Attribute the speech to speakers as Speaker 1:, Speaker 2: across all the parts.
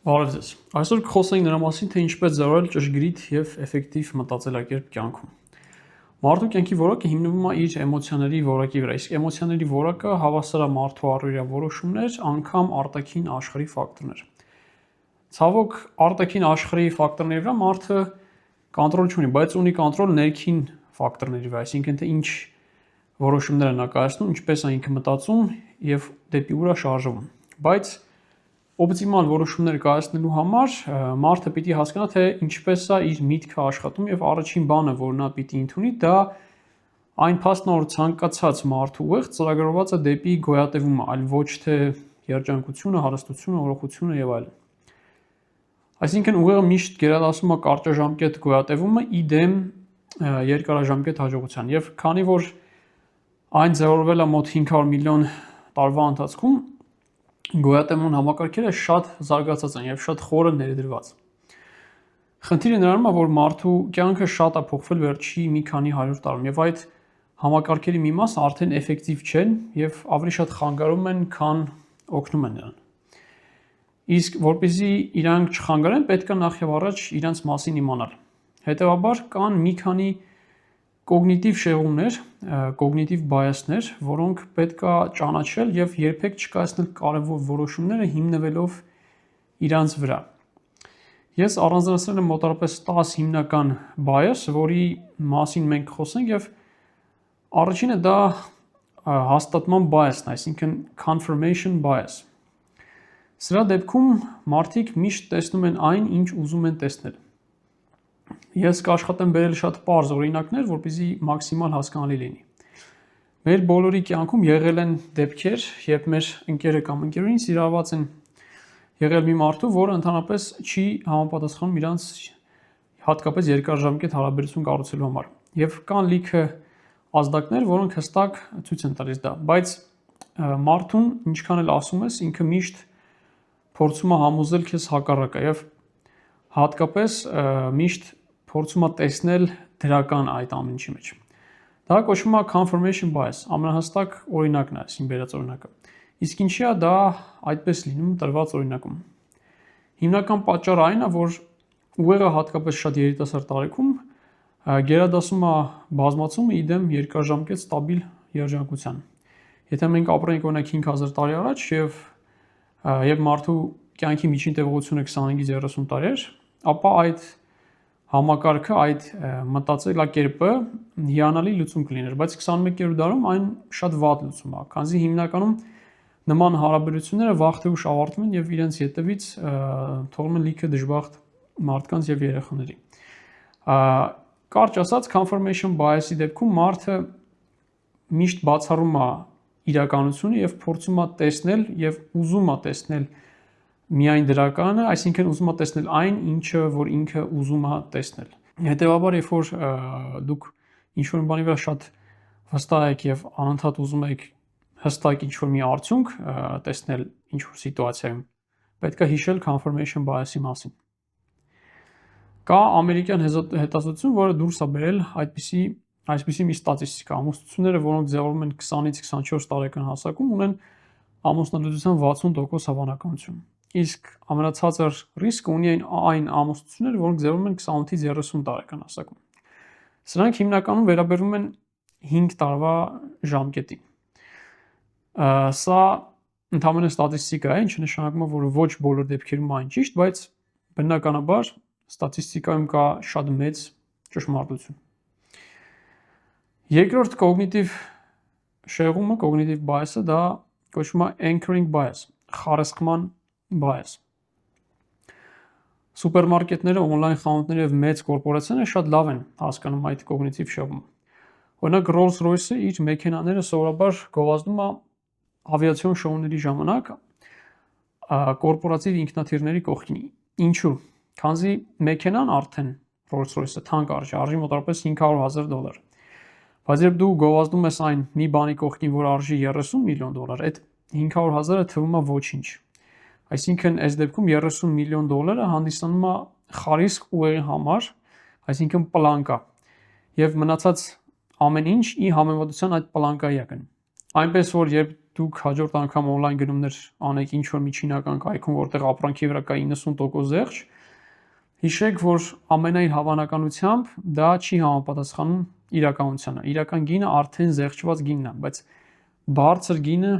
Speaker 1: Բարև ձեզ։ Այսօր կխոսենք նրա մասին, թե ինչպես զարգալ ճշգրիտ եւ էֆեկտիվ մտածելակերպ կյանքում։ Մարդու կյանքի որակը հիմնվում է իր էմոցիաների որակի վրա, իսկ էմոցիաների որակը հավասար է մարդու առօրյա որոշումներ, անգամ արտաքին աշխարհի ֆակտորներ։ Ցավոք, արտաքին աշխարհի ֆակտորների վրա մարդը կոնտրոլ չունի, բայց ունի կոնտրոլ ներքին ֆակտորների վրա, այսինքն թե ինչ որոշումներ է նա կայացնում, ինչպես է ինքը մտածում եւ դեպի ուր է շարժվում։ Բայց օպտիմալ որոշումներ կայացնելու համար մարդը պիտի հասկանա, թե ինչպես է իր միտքը աշխատում եւ առաջին բանը, որ նա պիտի ընդունի, դա այն փաստն է, որ ցանկացած մարդու ուղեղ ծրագրված է դեպի գոյատևումը, այլ ոչ թե երջանկությունը, հարստությունը, ուրախությունը եւ այլն։ Այսինքն ուղեղը միշտ գերադասում է կարճաժամկետ գոյատևումը իդեմ երկարաժամկետ հաջողության եւ քանի որ այն ձևավորվել է մոտ 500 միլիոն տարվա ընթացքում գոյատևման համակարգերը շատ զարգացած են եւ շատ խորը ներդրված։ Խնդիրը նրանում է, որ մարդու կյանքը շատ է փոխվել վերջի մի քանի 100 տարում եւ այդ համակարգերի մի մասը արդեն էֆեկտիվ չեն եւ ավելի շատ խանգարում են, քան օգնում են նրան։ Իսկ որպեսզի իրանք չխանգարեն, պետք է նախ եւ առաջ իրանց մասին իմանալ։ Հետեւաբար կան մի քանի կոգնիտիվ շեղումներ, կոգնիտիվ բայասներ, որոնք պետք է ճանաչել եւ երբեք չկայացնել կարևոր որոշումները հիմնվելով իրանց վրա։ Ես առանձնացրել եմ մոտավորապես 10 հիմնական բայաս, որի մասին մենք խոսենք եւ առաջինը դա հաստատման բայասն է, այսինքն confirmation bias։ Սրա դեպքում մարդիկ միշտ տեսնում են այն, ինչ ուզում են տեսնել։ Ես կաշխատեմ բերել շատ պարզ օրինակներ, որպեսզի մաքսիմալ հասկանալի լինի։ Մեր բոլորի կյանքում եղել են դեպքեր, երբ մեր ընկերը կամ ընկերուհին սիրահարված են եղել մի մարդու, որը ընդհանրապես չի համապատասխանում իրանց հատկապես երկարաժամկետ հարաբերություն կառուցելու համար։ Եվ կան լիքը ազդակներ, որոնք հստակ ցույց են տալիս դա, բայց մարդուն ինչքան էլ ասում ես, ինքը միշտ փորձում է համոզել քեզ հակառակը եւ հատկապես միշտ փորձում է տեսնել դրական այդ ամեն ինչի մեջ։ Դա կոչվում է confirmation bias, ամենահստակ օրինակն է, այսին բերած օրինակը։ Իսկ ինչի է դա այդպես լինում տրված օրինակում։ Հիմնական պատճառը այն է, որ ուղեղը հատկապես շատ երիտասարդ տարիքում գերադասում է բազմացումը իդեմ երկարաժամկետ ստաբիլ երջանկության։ Եթե մենք ապրենք օրինակ 5000 տարի առաջ եւ մարդու կյանքի միջին տևողությունը 25-ից 30 տարի էր, ապա այդ համակարգը, այդ մտածելակերպը հիանալի լուծում կլիներ, բայց 21-րդ դարում այն շատ վատ լուծում է, քանզի հիմնականում նման հարաբերությունները վաղ թե ուշ ավարտվում են եւ իրենց հետևից թողնում են լիքը դժբախտ մարդկանց եւ երեխաների։ Կարճ ասած, confirmation bias-ի դեպքում մարդը միշտ բացառում է իրականությունը եւ փորձում է տեսնել եւ ուզում է տեսնել միայն դրականը, այսինքն ուզում է տեսնել այն, ինչը որ ինքը ուզում է տեսնել։ Հետևաբար, երբ որ դուք ինչ-որ մի բանի վրա շատ վստահ եք եւ անընդհատ ուզում եք հստակ ինչ-որ մի արդյունք տեսնել ինչ-որ սիտուացիայում, պետք է հիշել confirmation bias-ի մասին։ Կա ամերիկյան հետազոտություն, որը դուրս է բերել այսպիսի մի ստատիստիկա, ամուսնությունները, որոնք ձևավորվում են 20-ից 24 տարեկան հասակում, ունեն ամուսնալուծության 60% հավանականություն։ Իսկ ամենացածր ռիսկը ունի այն ամուսնությունները, որոնք ձևավորվում են 28-ից 30 տարեկան հասակում։ Սրանք հիմնականում վերաբերվում են 5 տարվա ժամկետին։ Սա ընդհանրապես ստատիստիկա է, ինչը նշանակում է, որ ոչ բոլոր դեպքերում այն ճիշտ, բայց բնականաբար ստատիստիկայում կա շատ մեծ ճշմարտություն։ Երկրորդ կոգնիտիվ շեղումը, կոգնիտիվ բայասը դա կոչվում է anchoring bias, խարսխման bias։ Սուպերմարկետները, օնլայն խանութները եւ մեծ կորպորացիաները շատ լավ են հասկանում այդ կոգնիտիվ շեղումը։ Օրինակ Rolls-Royce-ը իր մեքենաները սովորաբար գովազդում է ավիացիոն շոուների ժամանակ կորպորատիվ ինքնաթիռների կողքին։ Ինչու՞։ Քանզի մեքենան արդեն Rolls-Royce-ը թանկ արժի մոտավորապես $500,000։ Բայց երբ դու գովազդում ես այն մի բանի կողքին, որ արժի $30 միլիոն, այդ 500,000-ը թվում է ոչինչ։ Այսինքն այս դեպքում $30 միլիոն հանդիսանում է խարիսք ուղեղի համար, այսինքն պլանկա, եւ մնացած ամեն ինչ ի համեմատության այդ պլանկայի է գնում։ Այնպես որ երբ դուք հաջորդ անգամ on-line գնումներ անեք ինչ-որ միջինական կայքում, որտեղ ապրանքի վրա կա 90% զեղչ, հիշեք, որ ամենայն հավանականությամբ դա չի համապատասխանում իրականությանը։ Իրական գինը արդեն զեղչված գինն է, բայց բարձր գինը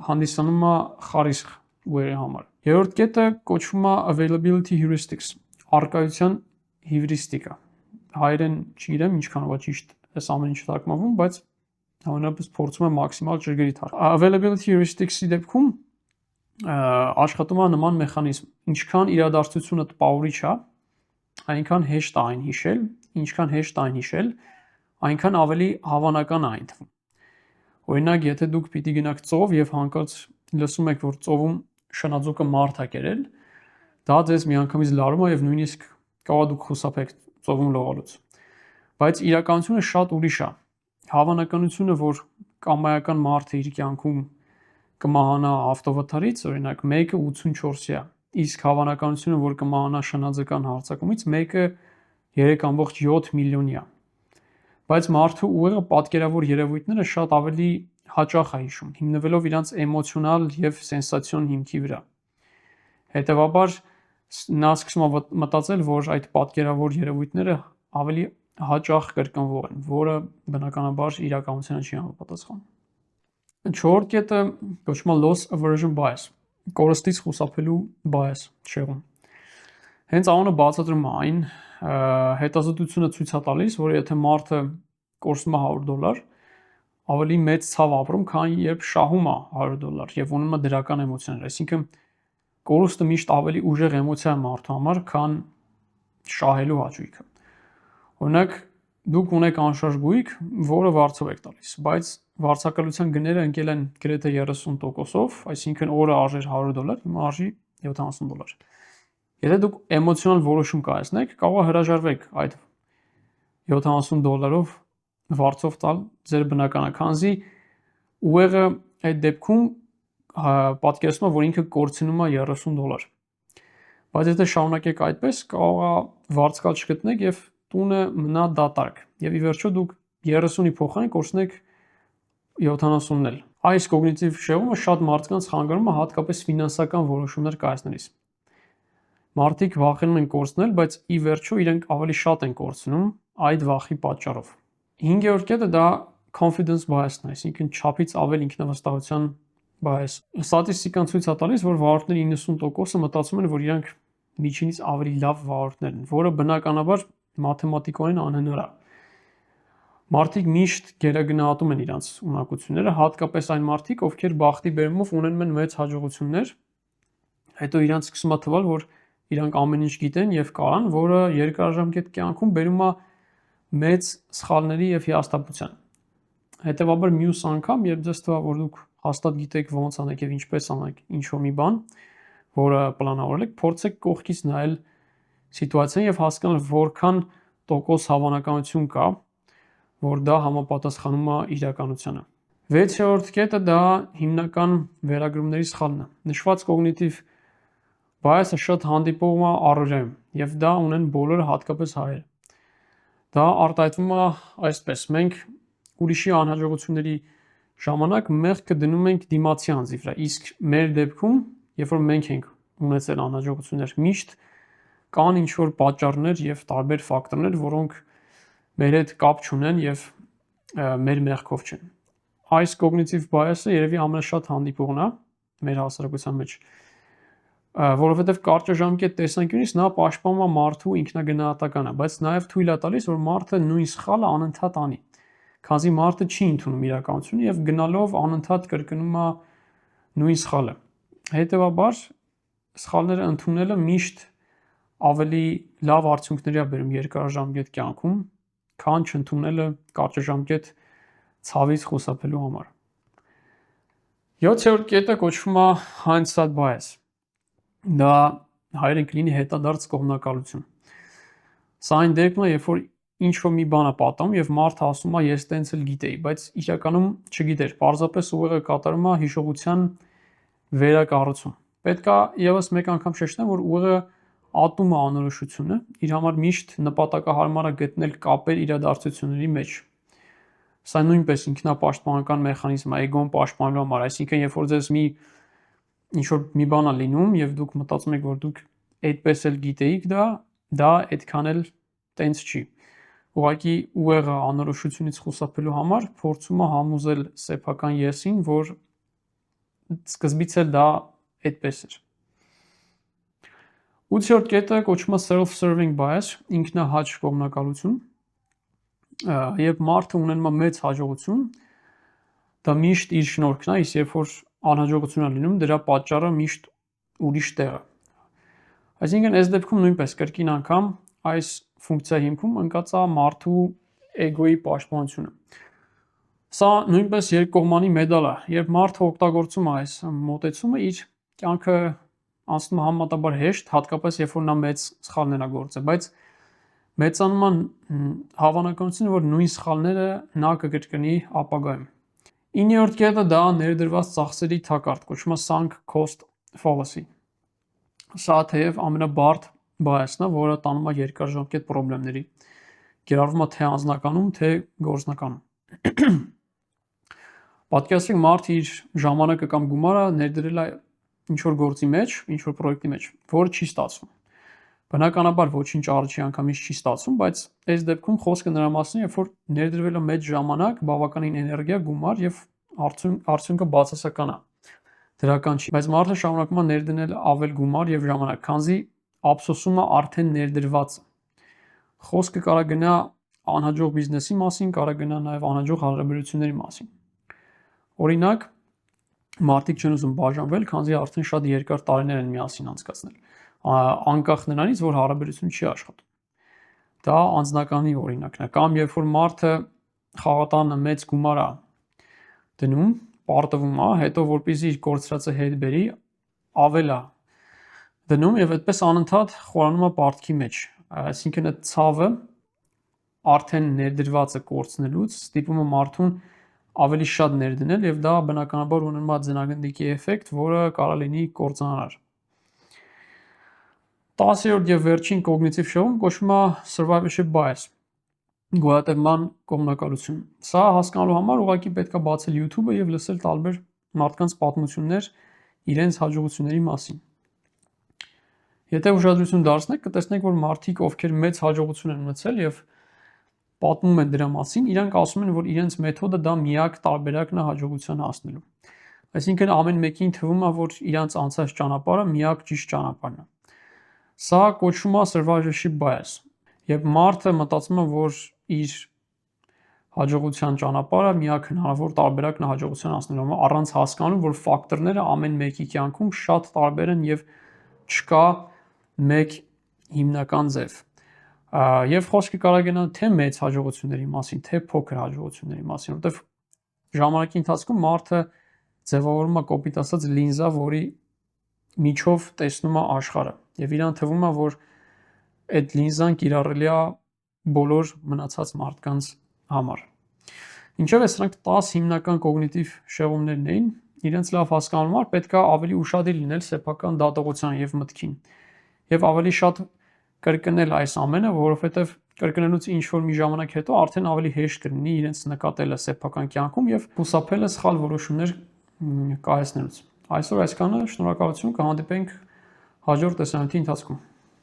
Speaker 1: հանդիսանում է խարիսխ ուղեղի համար։ Երրորդ կետը կոչվում է availability heuristics, առկայության հիվրիստիկա։ Հայերեն չգիտեմ ինչքան է ճիշտ այս ամեն ինչը թարգմանվում, բայց հավանաբար փորձում եմ մաքսիմալ ճշգրիտ թարգմանել։ Availability heuristics-ի դեպքում աշխատում է նման մեխանիզմ։ Ինչքան իրադարձությունը տպավորիչ է, այնքան հեշտ է այն հիշել, ինչքան հեշտ այն հիշել, այնքան ավելի հավանական է այն թվում։ Օրինակ, եթե դուք պիտի գնաք ծով եւ հանկարծ լսում եք, որ ծովում շնաձուկը մարդ է կերել, դա ձեզ միանգամից լարում է եւ նույնիսկ կարող է դուք խուսափեք ծովում լողալուց։ Բայց իրականությունը շատ ուրիշ է։ Հավանականությունը, որ կամայական մարդը իր կյանքում կմահանա ավտովթարից, օրինակ 1/84-ի է, իսկ հավանականությունը, որ կմահանա շնաձկան հարձակումից 1/3.7 միլիոնի է։ Բայց մարդու ուղեղը պատկերավոր երևույթները շատ ավելի հաճախ է հիշում, հիմնվելով իրանց էմոցիոնալ եւ սենսացիոն հիմքի վրա։ Հետևաբար նա սկսում է մտածել, որ այդ պատկերավոր երևույթները ավելի հաճախ կրկնվող են, որը բնականաբար իրականությանը չի համապատասխանում։ Չորրորդ կետը կոչվում է loss aversion bias, կորստից խուսափելու bias շեղում։ Հենց անունը բացատրում է այն, հետազոտությունը ցույց է տալիս, որ եթե մարդը կորսում է $100, ավելի մեծ ցավ ապրում, քան երբ շահում է $100 եւ ունում է դրական էմոցիաներ, այսինքն կորուստը միշտ ավելի ուժեղ էմոցիա է մարդու համար, քան շահելու հաճույքը։ Օրինակ, դուք ունեք անշարժ գույք, որը վարձով եք տալիս, բայց վարձակալության գները ընկել են գրեթե 30%-ով, այսինքն օրը արժեր $100, հիմա արժի $70։ Եթե դուք էմոցիոնալ որոշում կայացնեք, կարող է հրաժարվեք այդ $70-ով վարձով տալ ձեր բնականը, քանզի ուղեղը այդ դեպքում պատկերացնում է, որ ինքը կորցնում է $30։ Բայց եթե շարունակեք այդպես, կարող է վարձկալ չգտնեք եւ տունը մնա դատարկ։ Եվ ի վերջո դուք 30-ի փոխարեն կորցնեք 70-ն էլ։ Այս կոգնիտիվ շեղումը շատ մարդկանց խանգարում է հատկապես ֆինանսական որոշումներ կայացնելիս։ Մարդիկ վախենում են կորցնել, բայց ի վերջո իրենք ավելի շատ են կորցնում այդ վախի պատճառով։ 5-րդ կետը դա confidence bias-ն է, այսինքն չափից ավել ինքնավստահության bias։ Ստատիստիկան ցույց է տալիս, որ վարորդների 90%-ը մտածում են, որ իրանք միջինից ավելի լավ վարորդներ են, որը բնականաբար մաթեմատիկորեն անհնար է։ Մարդիկ միշտ գերագնահատում են իրանց ունակությունները, հատկապես այն մարդիկ, ովքեր բախտի բերումով ունենում են մեծ հաջողություններ, հետո իրանց սկսում է թվալ, որ իրանք ամեն ինչ գիտեն եւ կարան, որը երկարաժամկետ կյանքում բերում է մեծ սխալների եւ հիասթափության։ Հետևաբար մյուս անգամ, երբ ձեզ թվա, որ դուք հաստատ գիտեք ոնց անեք եւ ինչպես անեք ինչ-որ մի բան, որը պլանավորել եք, փորձեք կողքից նայել սիտուացիան եւ հասկանալ որքան տոկոս հավանականություն կա, որ դա համապատասխանում է իրականությանը։ 6-րդ կետը դա հիմնական վերագրումների սխալն է։ Նշված կոգնիտիվ bias-ը շատ հանդիպում է առօրյայում եւ դա ունեն բոլորը, հատկապես հայերը։ Դա արտահայտվում է այսպես. մենք ուրիշի անհաջողությունների ժամանակ մեղքը դնում ենք դիմացի անձի վրա, իսկ մեր դեպքում, երբ որ մենք ենք ունեցել անհաջողություններ, միշտ կան ինչ-որ պատճառներ եւ տարբեր ֆակտորներ, որոնք մեր հետ կապ չունեն եւ մեր մեղքով չեն։ Այս կոգնիտիվ bias-ը երևի ամենաշատ հանդիպողն է մեր հասարակության մեջ, որովհետեւ կարճաժամկետ տեսանկյունից նա պաշտպանում է մարդու ինքնագնահատականը, բայց նաեւ թույլ է տալիս, որ մարդը նույն սխալը անընդհատ անի, քանզի մարդը չի ընդունում իրականությունը եւ գնալով անընդհատ կրկնում է նույն սխալը։ Հետևաբար սխալները ընդունելը միշտ ավելի լավ արդյունքների է բերում երկարաժամկետ կյանքում, քան չընդունելը կարճաժամկետ ցավից խուսափելու համար։ 7-րդ կետը կոչվում է hindsight bias։ Դա հայերեն կլինի հետադարձ կողմնակալություն։ Սա այն դեպքն է, երբ որ ինչ-որ մի բան է պատահում եւ մարդը ասում է ես տենց էլ գիտեի, բայց իրականում չգիտեր, պարզապես ուղեղը կատարում է հիշողության վերակառուցում։ Պետք է եւս մեկ անգամ շեշտեմ, որ ուղեղը ատում է անորոշությունը, իր համար միշտ նպատակահարմար է գտնել կապեր իրադարձությունների մեջ։ Սա նույնպես ինքնապաշտպանական մեխանիզմ է, էգոն պաշտպանելու համար, այսինքն երբ որ ձեզ մի բան է լինում եւ դուք մտածում եք, որ դուք այդպես էլ գիտեիք դա այդքան էլ տենց չի։ Ուղղակի ուղեղը անորոշությունից խուսափելու համար փորձում է համոզել սեփական եսին, որ սկզբից էլ դա այդպես էր։ 8-րդ կետը կոչվում է self-serving bias, ինքնահաճ կողմնակալություն։ Երբ մարդը ունենում է մեծ հաջողություն, դա միշտ իր շնորհքն է, իսկ երբ որ անհաջողություն է լինում, դրա պատճառը միշտ ուրիշ տեղ է։ Այսինքն այս դեպքում նույնպես կրկին անգամ այս ֆունկցիայի հիմքում ընկած է մարդու էգոյի պաշտպանությունը։ Սա նույնպես երկկողմանի մեդալ է, երբ մարդը օգտագործում է այս մոտեցումը, իր կյանքը անցնում է համեմատաբար հեշտ, հատկապես երբ որ նա մեծ սխալներ է գործել, բայց մեծանում է հավանականությունը, որ նույն սխալները նա կկրկնի ապագայում։ 9-րդ կետը դա ներդրված ծախսերի թակարդ, կոչվում է sunk cost fallacy։ Սա թեև ամենաբարդ bias-ն է, որը տանում է երկարաժամկետ խնդիրների, կիրառվում է թե անձնականում, թե գործնականում։ Պատկերացրեք մարդը իր ժամանակը կամ գումարը ներդրել է ինչ-որ գործի մեջ, ինչ-որ պրոյեկտի մեջ, որը չի ստացվում։ Բնականաբար ոչինչ առաջի անգամից չի ստացվում, բայց այս դեպքում խոսքը նրա մասին է, երբ որ ներդրվել է մեծ ժամանակ, բավականին էներգիա, գումար եւ արդյունքը բացասական է։ Դրական չի, բայց մարդը շարունակում է ներդնել ավել գումար եւ ժամանակ, քանզի ափսոսումը արդեն ներդրված է։ Խոսքը կարող գնա անհաջող բիզնեսի մասին, կարող գնա նաեւ անհաջող հարաբերությունների մասին։ Օրինակ, մարդիկ չեն ուզում բաժանվել, քանզի արդեն շատ երկար տարիներ են միասին անցկացնել, անկախ նրանից, որ հարաբերություն չի աշխատում։ Դա անձնականի օրինակն է, կամ երբ որ մարդը խաղատանը մեծ գումար է դնում, պարտվում է, հետո որպեսզի իր կորցրածը հետ բերի, ավել է դնում եւ այդպես անընդհատ խորանում է պարտքի մեջ։ Այսինքն այդ ցավը արդեն ներդրվածը կորցնելուց ստիպում է մարդուն ավելի շատ ներդնել եւ դա բնականաբար ունենում է ձնագնդիկի էֆեկտ, որը կարող լինի կործանարար։ 10-րդ եւ վերջին կոգնիտիվ շոուն կոչվում է survivorship bias, գոյատևման կողմնակալություն։ Սա հասկանալու համար ուղղակի պետք է բացել YouTube-ը եւ լսել տարբեր մարդկանց պատմություններ իրենց հաջողությունների մասին։ Եթե ուշադրություն դարձնեք, կտեսնեք, որ մարդիկ, ովքեր մեծ հաջողություն են ունեցել եւ պատմում են դրա մասին, իրանք ասում են, որ իրենց մեթոդը դա միակ տարբերակն է հաջողության հասնելու։ Այսինքն ամեն մեկին թվում է, որ իրանց անցած ճանապարհը միակ ճիշտ ճանապարհն է։ Սա կոչվում է survivorship bias։ Երբ մարդը մտածում է, որ իր հաջողության ճանապարհը միակ հնարավոր տարբերակն է հաջողության հասնելու, առանց հասկանալու, որ ֆակտորները ամեն մեկի կյանքում շատ տարբեր են եւ չկա մեկ հիմնական ձև։ Եվ խոսքը կարող գնա թե մեծ հաջողությունների մասին, թե փոքր հաջողությունների մասին, որտեղ ժամանակի ընթացքում մարդը ձևավորում է կոպիտ ասած լինզա, որի միջով տեսնում է աշխարհը, եւ իրան թվում է, որ այդ լինզան կիրառելի է բոլոր մնացած մարդկանց համար։ Ինչով է սրանք 10 հիմնական կոգնիտիվ շեղումներն էին, իրենց լավ հասկանալու համար պետք է ավելի ուշադիր լինել սեփական դատողության եւ մտքին եւ ավելի շատ կրկնել այս ամենը, որովհետեւ կրկնելուց ինչ որ մի ժամանակ հետո արդեն ավելի հեշտ կլինի իրենց նկատելը սեփական կյանքում եւ խուսափելը սխալ որոշումներ կայացնելուց։ Այսօր այսքանը, շնորհակալություն, կհանդիպենք հաջորդ տեսանյութի ընթացքում։